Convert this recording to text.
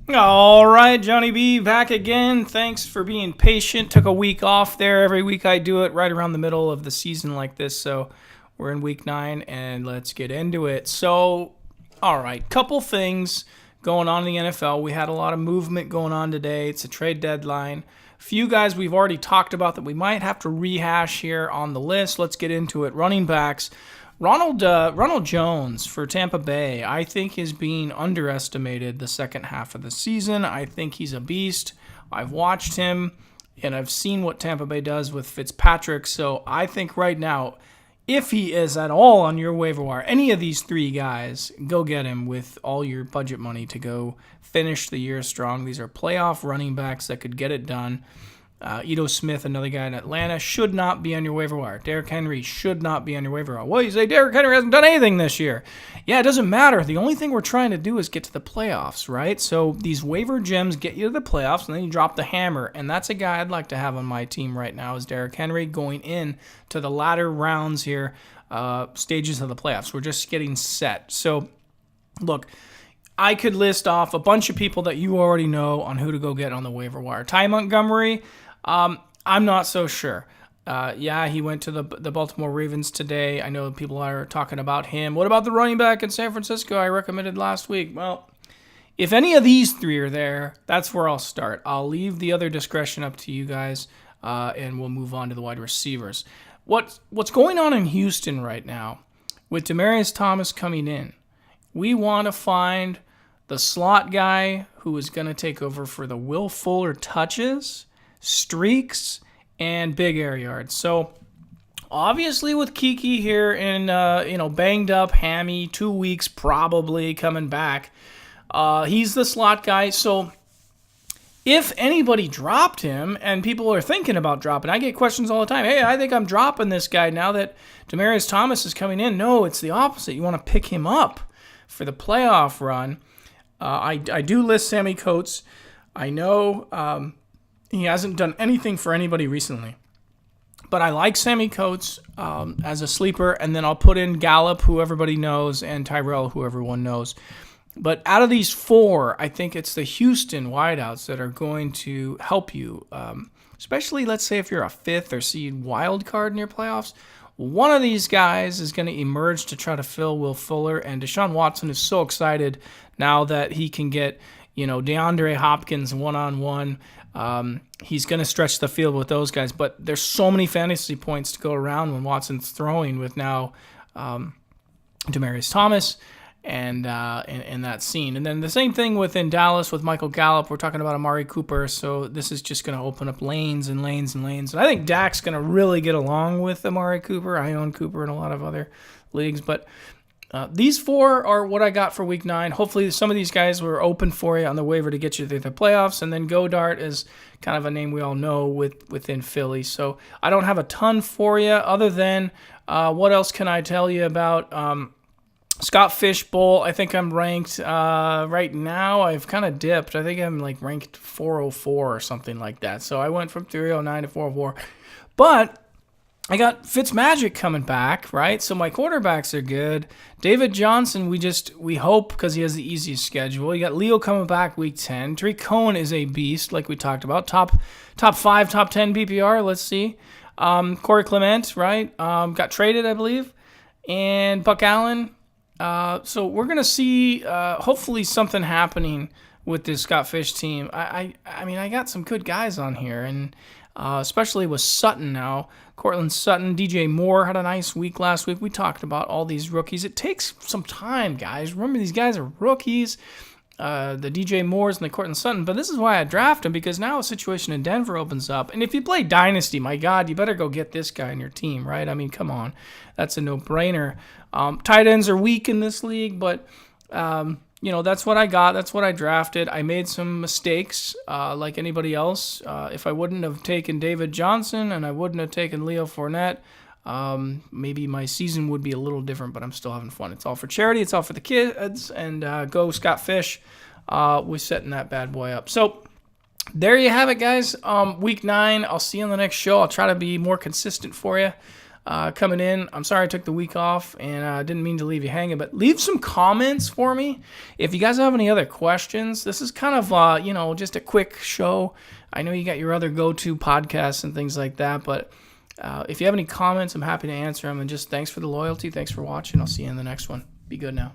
All right, Johnny B, back again. Thanks for being patient. Took a week off there. Every week I do it right around the middle of the season like this. So we're in week 9, and let's get into it. So, all right, couple things going on in the NFL. We had a lot of movement going on today. It's a trade deadline. A few guys we've already talked about that we might have to rehash here on the list. Let's get into it. Running backs. Ronald Jones for Tampa Bay, I think, is being underestimated the second half of the season. I think he's a beast. I've watched him, and I've seen what Tampa Bay does with Fitzpatrick. So I think right now, if he is at all on your waiver wire, any of these three guys, go get him with all your budget money to go finish the year strong. These are playoff running backs that could get it done. Ito Smith, another guy in Atlanta, should not be on your waiver wire. Derrick Henry should not be on your waiver wire. Well, you say Derrick Henry hasn't done anything this year. Yeah, it doesn't matter. The only thing we're trying to do is get to the playoffs, right? So these waiver gems get you to the playoffs, and then you drop the hammer. And that's a guy I'd like to have on my team right now is Derrick Henry going in to the latter rounds here, stages of the playoffs. We're just getting set. So, look, I could list off a bunch of people that you already know on who to go get on the waiver wire. Ty Montgomery, I'm not so sure. Yeah, he went to the Baltimore Ravens today. I know people are talking about him. What about the running back in San Francisco I recommended last week? Well, if any of these three are there, that's where I'll start. I'll leave the other discretion up to you guys, and we'll move on to the wide receivers. What's going on in Houston right now with Demaryius Thomas coming in? We want to find the slot guy who is going to take over for the Will Fuller touches, streaks, and big air yards. So obviously with Kiki here in banged up hammy, 2 weeks probably coming back, he's the slot guy. So if anybody dropped him, and people are thinking about dropping, I get questions all the time. Hey, I think I'm dropping this guy now that Demaryius Thomas is coming in. No, it's the opposite. You want to pick him up for the playoff run. I do list Sammy Coates. I know he hasn't done anything for anybody recently, but I like Sammy Coates as a sleeper, and then I'll put in Gallup, who everybody knows, and Tyrell, who everyone knows. But out of these four, I think it's the Houston wideouts that are going to help you, especially, let's say, if you're a fifth or seed wild card in your playoffs. One of these guys is going to emerge to try to fill Will Fuller, and Deshaun Watson is so excited now that he can get, DeAndre Hopkins one-on-one. He's going to stretch the field with those guys, but there's so many fantasy points to go around when Watson's throwing with now Demaryius Thomas and in that scene. And then the same thing within Dallas with Michael Gallup. We're talking about Amari Cooper, so this is just going to open up lanes and lanes and lanes. And I think Dak's going to really get along with Amari Cooper. I own Cooper in a lot of other leagues, but these four are what I got for week 9. Hopefully some of these guys were open for you on the waiver to get you to the playoffs. And then Godart is kind of a name we all know within Philly. So I don't have a ton for you other than what else can I tell you about Scott Fishbowl. I think I'm ranked right now. I've kind of dipped. I think I'm ranked 404 or something like that. So I went from 309 to 404. But I got Fitzmagic coming back, right? So my quarterbacks are good. David Johnson, we hope, because he has the easiest schedule. You got Leo coming back week 10. Tariq Cohen is a beast, like we talked about. Top 5, top 10 BPR. Let's see. Corey Clement, right? Got traded, I believe. And Buck Allen. So we're gonna see hopefully something happening with this Scott Fish team. I mean, I got some good guys on here, and especially with Sutton now. Cortland Sutton, DJ Moore had a nice week last week. We talked about all these rookies. It takes some time, guys. Remember, these guys are rookies, the DJ Moores and the Cortland Sutton. But this is why I draft him, because now a situation in Denver opens up. And if you play Dynasty, my God, you better go get this guy in your team, right? I mean, come on. That's a no-brainer. Tight ends are weak in this league, but that's what I got. That's what I drafted. I made some mistakes like anybody else. If I wouldn't have taken David Johnson and I wouldn't have taken Leo Fournette, maybe my season would be a little different, but I'm still having fun. It's all for charity. It's all for the kids. And go Scott Fish. We're setting that bad boy up. So there you have it, guys. Week 9. I'll see you on the next show. I'll try to be more consistent for you. coming in. I'm sorry I took the week off and I didn't mean to leave you hanging, but leave some comments for me. If you guys have any other questions, this is kind of, just a quick show. I know you got your other go-to podcasts and things like that, but if you have any comments, I'm happy to answer them. And just thanks for the loyalty. Thanks for watching. I'll see you in the next one. Be good now.